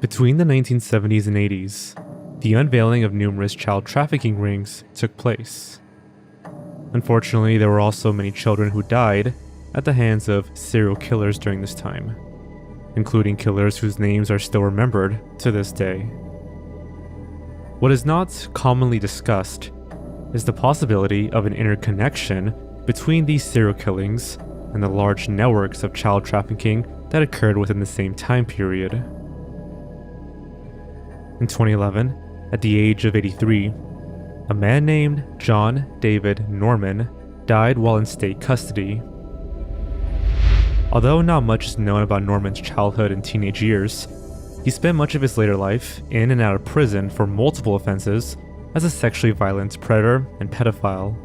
Between the 1970s and 80s, the unveiling of numerous child trafficking rings took place. Unfortunately, there were also many children who died at the hands of serial killers during this time, including killers whose names are still remembered to this day. What is not commonly discussed is the possibility of an interconnection between these serial killings and the large networks of child trafficking that occurred within the same time period. In 2011, at the age of 83, a man named John David Norman died while in state custody. Although not much is known about Norman's childhood and teenage years, he spent much of his later life in and out of prison for multiple offenses as a sexually violent predator and pedophile.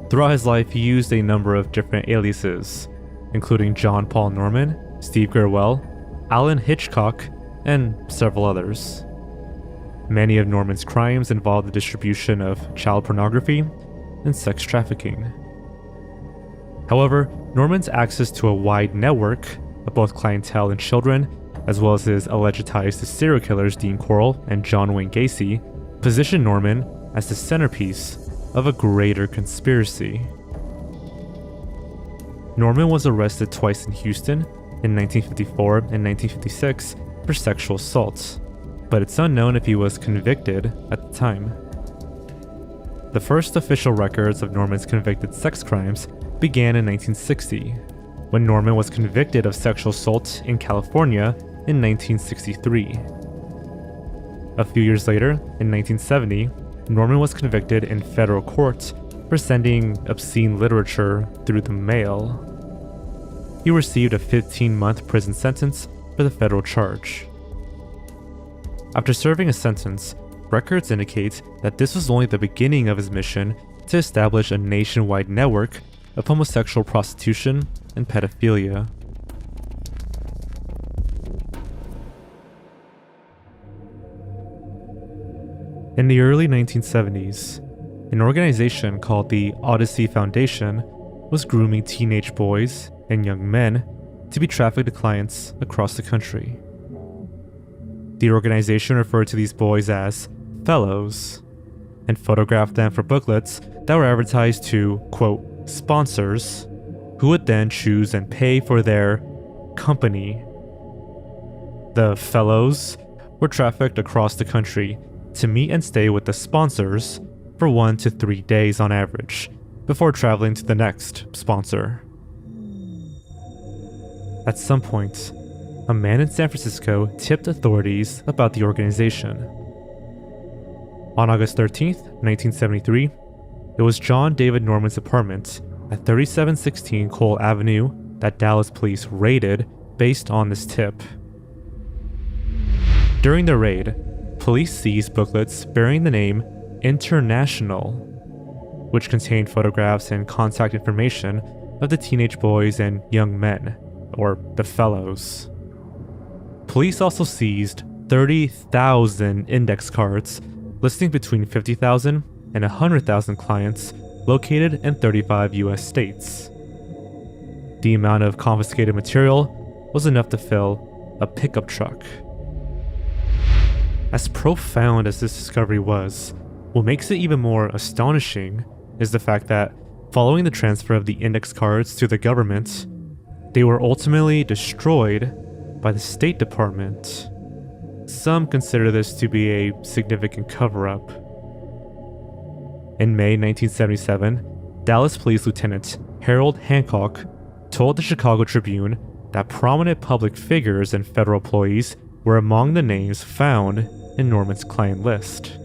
Throughout his life, he used a number of different aliases, including John Paul Norman, Steve Gurwell, Allen Hitchcock, and several others. Many of Norman's crimes involved the distribution of child pornography and sex trafficking. However, Norman's access to a wide network of both clientele and children, as well as his alleged ties to serial killers Dean Corll and John Wayne Gacy, positioned Norman as the centerpiece of a greater conspiracy. Norman was arrested twice in Houston in 1954 and 1956 for sexual assault, but it's unknown if he was convicted at the time. The first official records of Norman's convicted sex crimes began in 1960, when Norman was convicted of sexual assault in California in 1963. A few years later, in 1970, Norman was convicted in federal court for sending obscene literature through the mail. He received a 15-month prison sentence for the federal charge. After serving a sentence, records indicate that this was only the beginning of his mission to establish a nationwide network of homosexual prostitution and pedophilia. In the early 1970s, an organization called the Odyssey Foundation was grooming teenage boys and young men to be trafficked to clients across the country. The organization referred to these boys as fellows and photographed them for booklets that were advertised to, quote, sponsors, who would then choose and pay for their company. The fellows were trafficked across the country to meet and stay with the sponsors for 1 to 3 days on average, before traveling to the next sponsor. At some point, a man in San Francisco tipped authorities about the organization. On August 13th, 1973, it was John David Norman's apartment at 3716 Cole Avenue that Dallas police raided based on this tip. During the raid, police seized booklets bearing the name International, which contained photographs and contact information of the teenage boys and young men, or the fellows. Police also seized 30,000 index cards listing between 50,000 and 100,000 clients located in 35 US states. The amount of confiscated material was enough to fill a pickup truck. As profound as this discovery was, what makes it even more astonishing is the fact that, following the transfer of the index cards to the government, they were ultimately destroyed by the State Department. Some consider this to be a significant cover-up. In May 1977, Dallas Police Lieutenant Harold Hancock told the Chicago Tribune that prominent public figures and federal employees were among the names found in Norman's client list.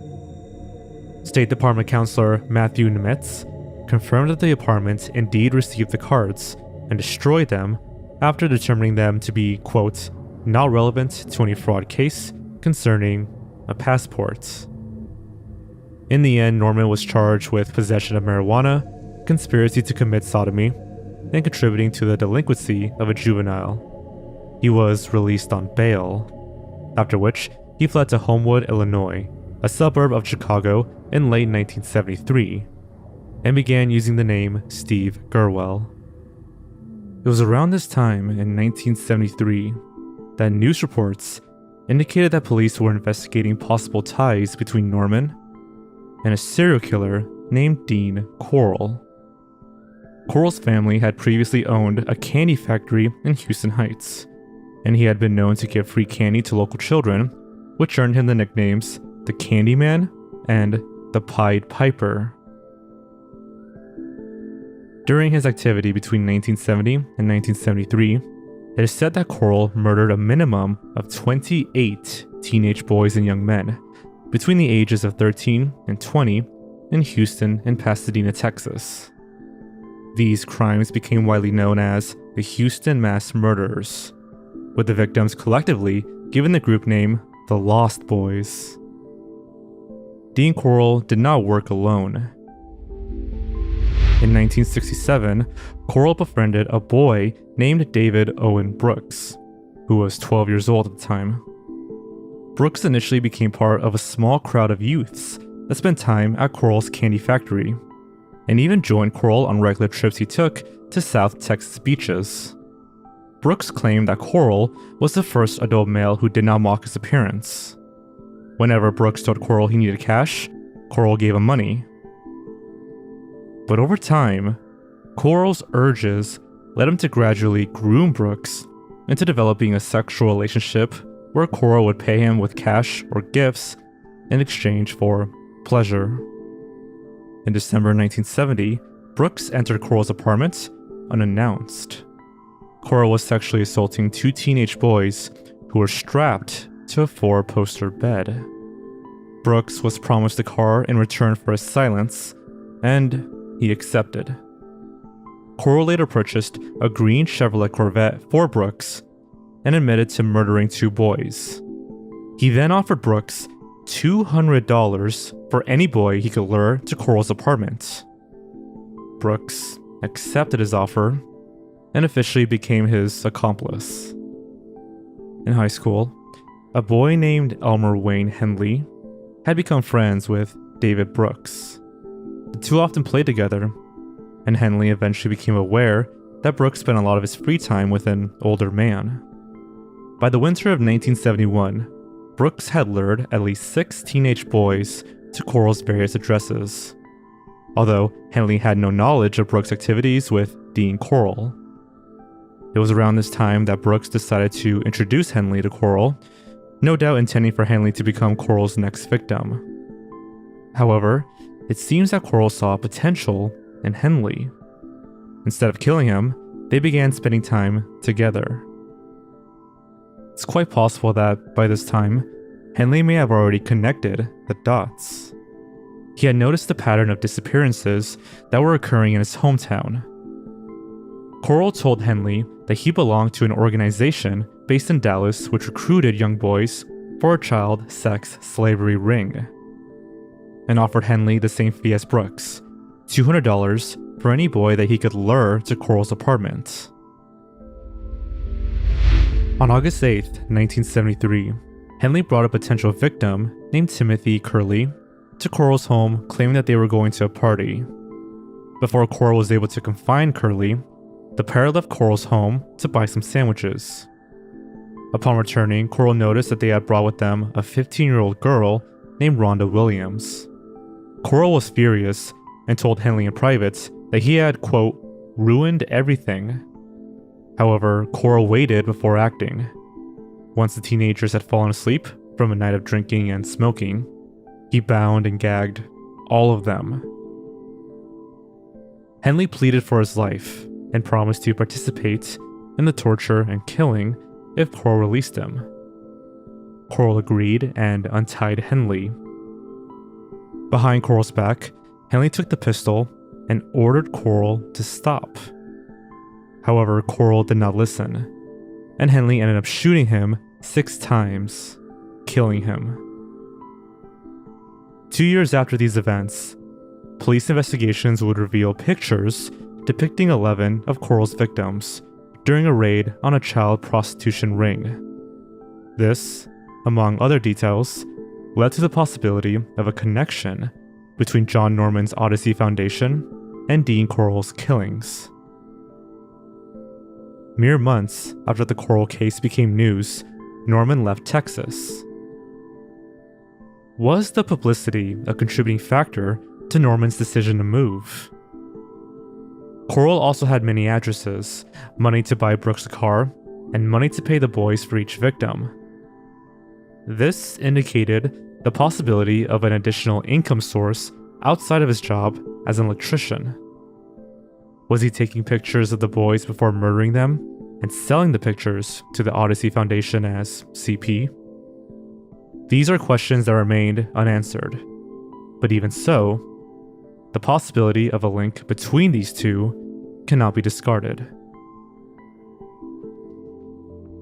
State Department Counselor Matthew Nemetz confirmed that the department indeed received the cards and destroyed them after determining them to be, quote, not relevant to any fraud case concerning a passport. In the end, Norman was charged with possession of marijuana, conspiracy to commit sodomy, and contributing to the delinquency of a juvenile. He was released on bail, after which he fled to Homewood, Illinois, a suburb of Chicago, in late 1973, and began using the name Steve Gurwell. It was around this time in 1973 that news reports indicated that police were investigating possible ties between Norman and a serial killer named Dean Corll. Corll's family had previously owned a candy factory in Houston Heights, and he had been known to give free candy to local children, which earned him the nicknames the Candyman and the Pied Piper. During his activity between 1970 and 1973, it is said that Corll murdered a minimum of 28 teenage boys and young men between the ages of 13 and 20 in Houston and Pasadena, Texas. These crimes became widely known as the Houston Mass Murders, with the victims collectively given the group name the Lost Boys. Dean Corll did not work alone. In 1967, Corll befriended a boy named David Owen Brooks, who was 12 years old at the time. Brooks initially became part of a small crowd of youths that spent time at Corll's candy factory, and even joined Corll on regular trips he took to South Texas beaches. Brooks claimed that Corll was the first adult male who did not mock his appearance. Whenever Brooks told Corll he needed cash, Corll gave him money. But over time, Corll's urges led him to gradually groom Brooks into developing a sexual relationship where Corll would pay him with cash or gifts in exchange for pleasure. In December 1970, Brooks entered Corll's apartment unannounced. Corll was sexually assaulting 2 teenage boys who were strapped to a 4-poster bed. Brooks was promised a car in return for his silence, and he accepted. Corll later purchased a green Chevrolet Corvette for Brooks and admitted to murdering 2 boys. He then offered Brooks $200 for any boy he could lure to Corll's apartment. Brooks accepted his offer and officially became his accomplice. In high school, a boy named Elmer Wayne Henley had become friends with David Brooks. The two often played together, and Henley eventually became aware that Brooks spent a lot of his free time with an older man. By the winter of 1971, Brooks had lured at least 6 teenage boys to Corll's various addresses, although Henley had no knowledge of Brooks' activities with Dean Corll. It was around this time that Brooks decided to introduce Henley to Corll, no doubt intending for Henley to become Corll's next victim. However, it seems that Corll saw potential in Henley. Instead of killing him, they began spending time together. It's quite possible that, by this time, Henley may have already connected the dots. He had noticed the pattern of disappearances that were occurring in his hometown. Corll told Henley that he belonged to an organization based in Dallas which recruited young boys for a child sex slavery ring, and offered Henley the same fee as Brooks, $200 for any boy that he could lure to Corll's apartment. On August 8, 1973, Henley brought a potential victim named Timothy Curley to Corll's home, claiming that they were going to a party. Before Corll was able to confine Curley, the pair left Corll's home to buy some sandwiches. Upon returning, Corll noticed that they had brought with them a 15-year-old girl named Rhonda Williams. Corll was furious and told Henley in private that he had, quote, ruined everything. However, Corll waited before acting. Once the teenagers had fallen asleep from a night of drinking and smoking, he bound and gagged all of them. Henley pleaded for his life and promised to participate in the torture and killing if Corll released him. Corll agreed and untied Henley. Behind Corll's back, Henley took the pistol and ordered Corll to stop. However, Corll did not listen, and Henley ended up shooting him 6 times, killing him. 2 years after these events, police investigations would reveal pictures depicting 11 of Corll's victims during a raid on a child prostitution ring. This, among other details, led to the possibility of a connection between John Norman's Odyssey Foundation and Dean Corll's killings. Mere months after the Corll case became news, Norman left Texas. Was the publicity a contributing factor to Norman's decision to move? Coral also had many addresses, money to buy Brooks a car, and money to pay the boys for each victim. This indicated the possibility of an additional income source outside of his job as an electrician. Was he taking pictures of the boys before murdering them and selling the pictures to the Odyssey Foundation as CP? These are questions that remained unanswered. But even so, the possibility of a link between these two cannot be discarded.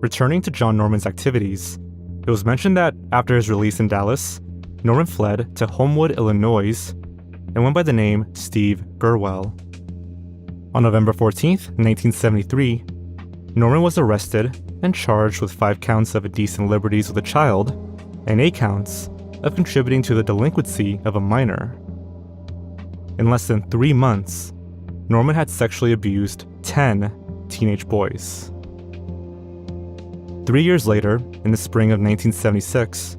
Returning to John Norman's activities, it was mentioned that after his release in Dallas, Norman fled to Homewood, Illinois, and went by the name Steve Gurwell. On November 14th, 1973, Norman was arrested and charged with 5 counts of indecent liberties with a child and 8 counts of contributing to the delinquency of a minor. In less than 3 months, Norman had sexually abused 10 teenage boys. 3 years later, in the spring of 1976,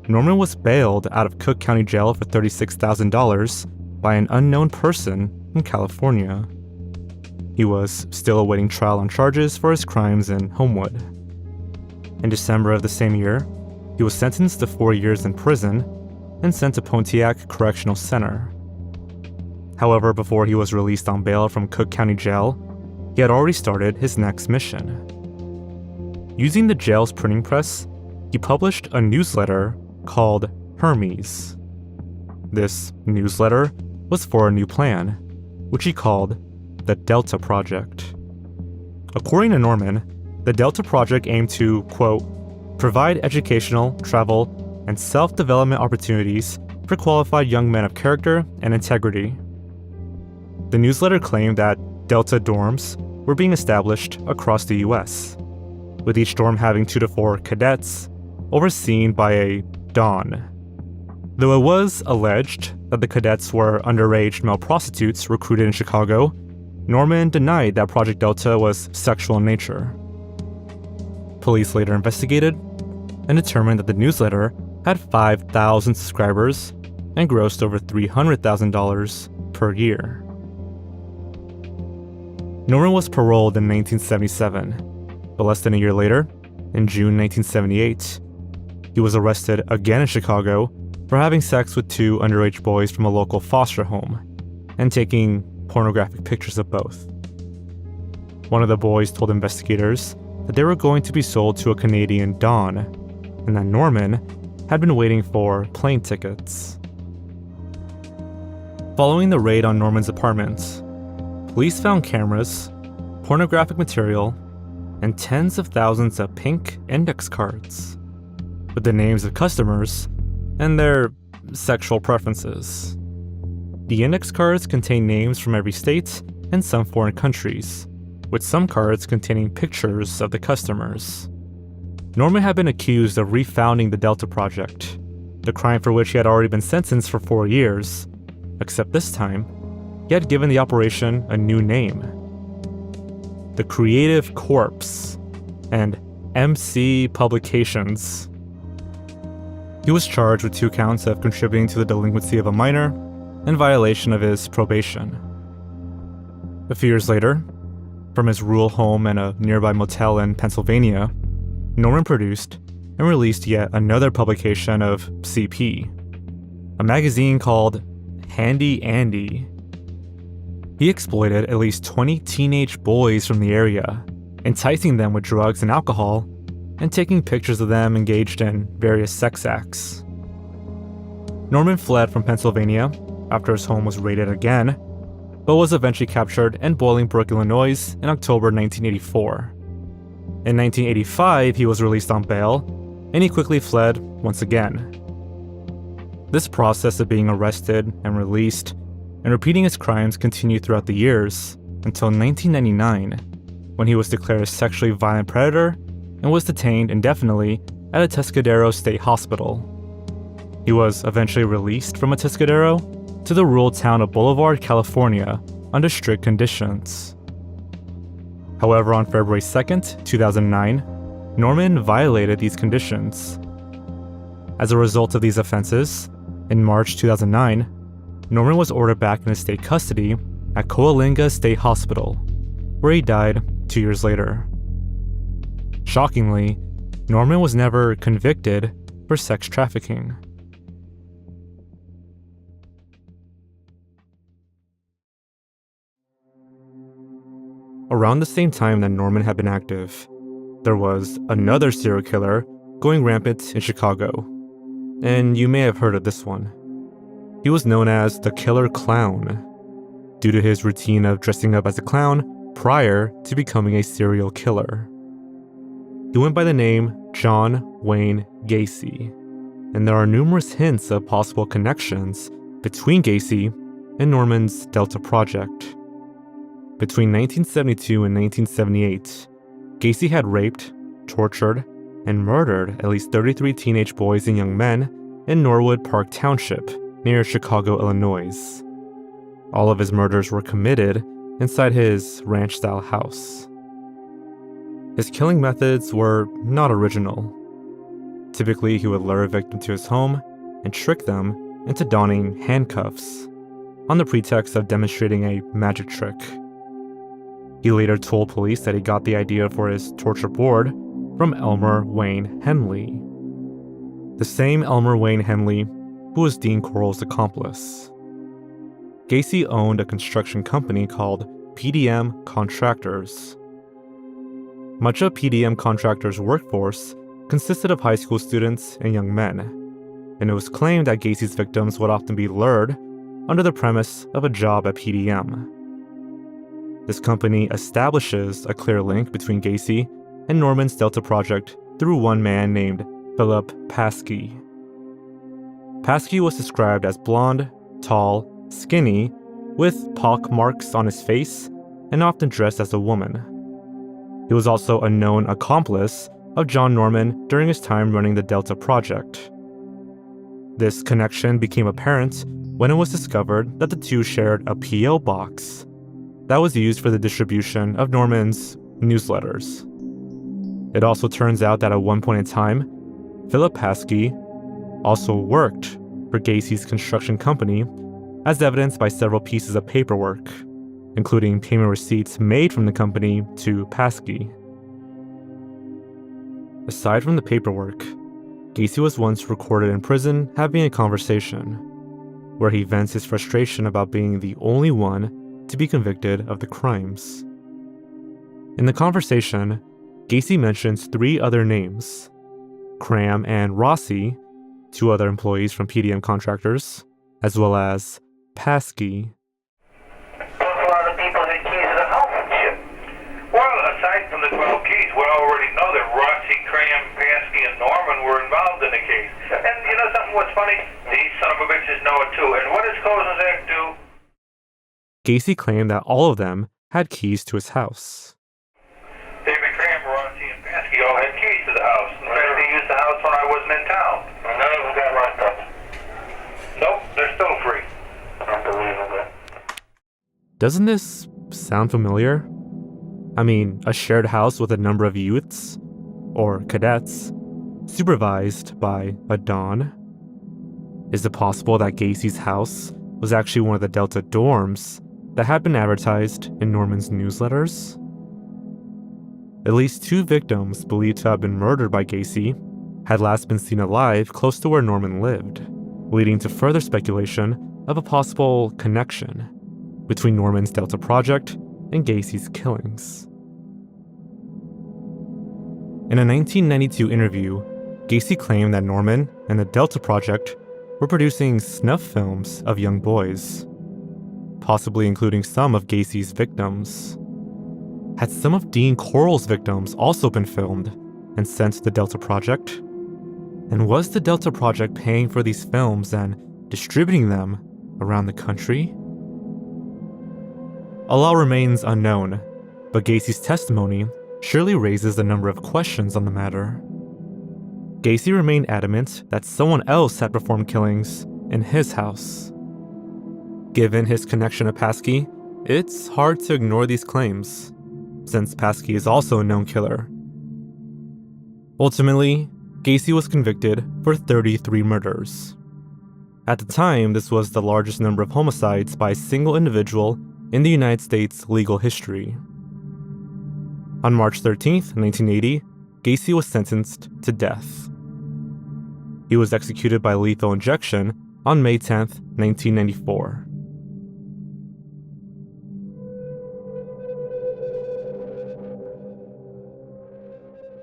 Norman was bailed out of Cook County Jail for $36,000 by an unknown person in California. He was still awaiting trial on charges for his crimes in Homewood. In December of the same year, he was sentenced to 4 years in prison and sent to Pontiac Correctional Center. However, before he was released on bail from Cook County Jail, he had already started his next mission. Using the jail's printing press, he published a newsletter called Hermes. This newsletter was for a new plan, which he called the Delta Project. According to Norman, the Delta Project aimed to, quote, provide educational, travel, and self-development opportunities for qualified young men of character and integrity. The newsletter claimed that Delta dorms were being established across the US, with each dorm having 2 to 4 cadets, overseen by a Don. Though it was alleged that the cadets were underage male prostitutes recruited in Chicago, Norman denied that Project Delta was sexual in nature. Police later investigated and determined that the newsletter had 5,000 subscribers and grossed over $300,000 per year. Norman was paroled in 1977, but less than a year later, in June 1978, he was arrested again in Chicago for having sex with 2 underage boys from a local foster home and taking pornographic pictures of both. One of the boys told investigators that they were going to be sold to a Canadian Don, and that Norman had been waiting for plane tickets. Following the raid on Norman's apartment, police found cameras, pornographic material, and tens of thousands of pink index cards with the names of customers and their sexual preferences. The index cards contain names from every state and some foreign countries, with some cards containing pictures of the customers. Norman had been accused of refounding the Delta Project, the crime for which he had already been sentenced for 4 years, except this time, he had given the operation a new name: the Creative Corps and MC Publications. He was charged with 2 counts of contributing to the delinquency of a minor and violation of his probation. A few years later, from his rural home and a nearby motel in Pennsylvania, Norman produced and released yet another publication of CP, a magazine called Handy Andy. He exploited at least 20 teenage boys from the area, enticing them with drugs and alcohol, and taking pictures of them engaged in various sex acts. Norman fled from Pennsylvania after his home was raided again, but was eventually captured in Bolingbrook, Illinois in October 1984. In 1985, he was released on bail, and he quickly fled once again. This process of being arrested and released and repeating his crimes continued throughout the years until 1999, when he was declared a sexually violent predator and was detained indefinitely at a Tuscadero State Hospital. He was eventually released from Atascadero to the rural town of Boulevard, California, under strict conditions. However, on February 2nd, 2009, Norman violated these conditions. As a result of these offenses, in March 2009, Norman was ordered back into state custody at Coalinga State Hospital, where he died 2 years later. Shockingly, Norman was never convicted for sex trafficking. Around the same time that Norman had been active, there was another serial killer going rampant in Chicago, and you may have heard of this one. He was known as the Killer Clown, due to his routine of dressing up as a clown prior to becoming a serial killer. He went by the name John Wayne Gacy, and there are numerous hints of possible connections between Gacy and Norman's Delta Project. Between 1972 and 1978, Gacy had raped, tortured, and murdered at least 33 teenage boys and young men in Norwood Park Township near Chicago, Illinois. All of his murders were committed inside his ranch-style house. His killing methods were not original. Typically, he would lure a victim to his home and trick them into donning handcuffs on the pretext of demonstrating a magic trick. He later told police that he got the idea for his torture board from Elmer Wayne Henley, the same Elmer Wayne Henley who was Dean Corll's accomplice. Gacy owned a construction company called PDM Contractors. Much of PDM Contractors' workforce consisted of high school students and young men, and it was claimed that Gacy's victims would often be lured under the premise of a job at PDM. This company establishes a clear link between Gacy and Norman's Delta Project through one man named Philip Paskey. Paskey was described as blonde, tall, skinny, with pock marks on his face, and often dressed as a woman. He was also a known accomplice of John Norman during his time running the Delta Project. This connection became apparent when it was discovered that the two shared a P.O. box that was used for the distribution of Norman's newsletters. It also turns out that at one point in time, Philip Paskey also worked for Gacy's construction company, as evidenced by several pieces of paperwork, including payment receipts made from the company to Paskey. Aside from the paperwork, Gacy was once recorded in prison having a conversation, where he vents his frustration about being the only one to be convicted of the crimes. In the conversation, Gacy mentions 3 other names: Cram and Rossi, 2 other employees from PDM Contractors, as well as Paskey. Plus a lot of people had keys to the house and shit. Well, aside from the 12 keys, we already know that Rossi, Cram, Paskey, and Norman were involved in the case. And you know something what's funny? These son of a bitches know it too. And what does Cozen's Act do? Gacy claimed that all of them had keys to his house. David Cram, Rossi, and Paskey all had keys to the house. In fact, they used the house when I wasn't in town. And none of them got locked up. Nope, they're still free. Unbelievable. Doesn't this sound familiar? I mean, a shared house with a number of youths, or cadets, supervised by a Don? Is it possible that Gacy's house was actually one of the Delta dorms that had been advertised in Norman's newsletters? At least 2 victims believed to have been murdered by Gacy had last been seen alive close to where Norman lived, leading to further speculation of a possible connection between Norman's Delta Project and Gacy's killings. In a 1992 interview, Gacy claimed that Norman and the Delta Project were producing snuff films of young boys, possibly including some of Gacy's victims. Had some of Dean Corll's victims also been filmed and sent to the Delta Project? And was the Delta Project paying for these films and distributing them around the country? A lot remains unknown, but Gacy's testimony surely raises a number of questions on the matter. Gacy remained adamant that someone else had performed killings in his house. Given his connection to Paskey, it's hard to ignore these claims, since Paskey is also a known killer. Ultimately, Gacy was convicted for 33 murders. At the time, this was the largest number of homicides by a single individual in the United States legal history. On March 13, 1980, Gacy was sentenced to death. He was executed by lethal injection on May 10, 1994.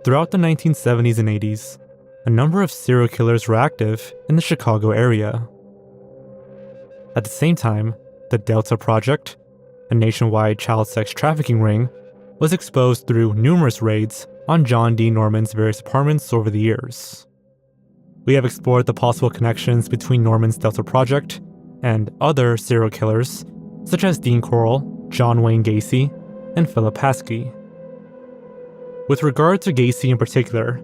Throughout the 1970s and 80s, a number of serial killers were active in the Chicago area. At the same time, the Delta Project, a nationwide child sex trafficking ring, was exposed through numerous raids on John D. Norman's various apartments over the years. We have explored the possible connections between Norman's Delta Project and other serial killers, such as Dean Corll, John Wayne Gacy, and Philip Paskey. With regard to Gacy in particular,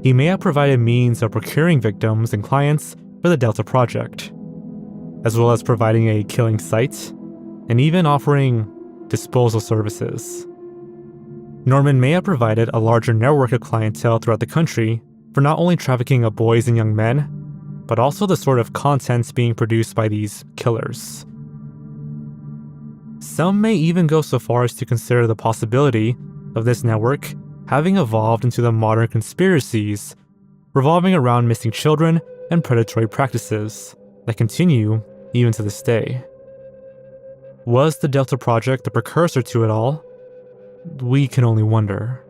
he may have provided means of procuring victims and clients for the Delta Project, as well as providing a killing site, and even offering disposal services. Norman may have provided a larger network of clientele throughout the country for not only trafficking of boys and young men, but also the sort of content being produced by these killers. Some may even go so far as to consider the possibility of this network having evolved into the modern conspiracies revolving around missing children and predatory practices that continue even to this day. Was the Delta Project the precursor to it all? We can only wonder.